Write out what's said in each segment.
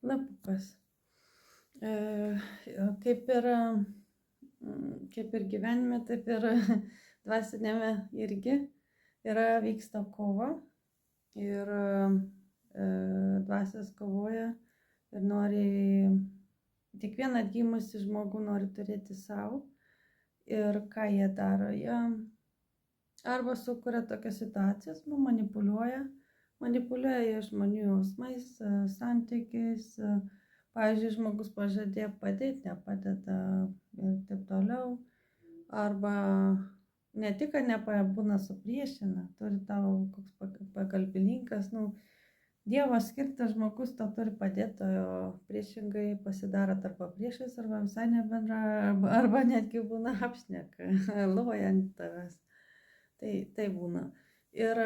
lapukas. Kaip ir gyvenime, taip ir dvasinėme irgi vyksta kova ir dvasios kovoja ir nori, kiekvieną atgimusį žmogų nori turėti savo. Ir ką jie daro? Jie arba sukuria tokias situacijas, manipuliuoja žmonių jausmais, santykiais. Pavyzdžiui, žmogus pažadėjo padėti, nepadeda ir taip toliau. Arba ne tik, kad būna supriešina, turi tau koks pagalbininkas, Dievas skirtas žmogus tau turi padėti, o priešingai pasidaro arba priešais, arba visai nebendra, arba netgi būna apšneka, loja ant tavęs. Tai būna. Ir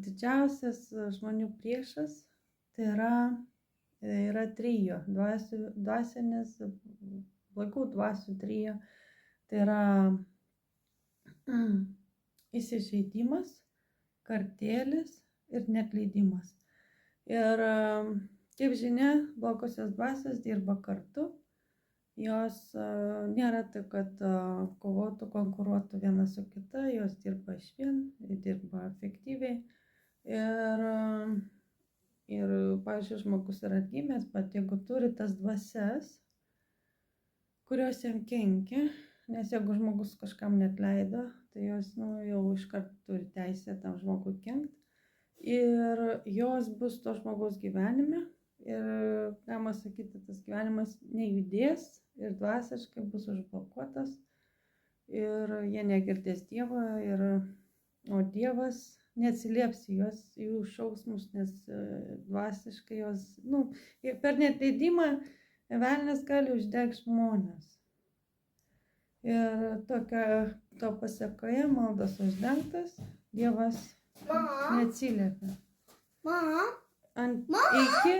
didžiausias žmonių priešas tai yra trijo, dvasinis, blogų dvasių trijo. Tai yra įsižeidimas, kartėlis ir neatleidimas. Ir kaip žinia, blogosios dvasios dirba kartu. Jos nėra taip, kad kovotų, konkuruotų viena su kita, jos dirba išvien, dirba efektyviai. Ir pavyzdžiui, žmogus yra atgimęs, bet jeigu turi tas dvasias, kurios jam kenkia, nes jeigu žmogus kažkam neatleido, tai jos jau iškart turi teisę tam žmogui kenkti. Ir jos bus to žmogaus gyvenime. Ir, galima sakyti, tas gyvenimas nejudės ir dvasiškai bus užblokuotas. Ir jie negirdės Dievo, o Dievas neatsilieps jų šauksmus, nes dvasiškai jos, per neatleidimą velnias gali uždegti žmones. Ir to pasekoje maldos uždengtas, Dievas neatsiliepia. Iki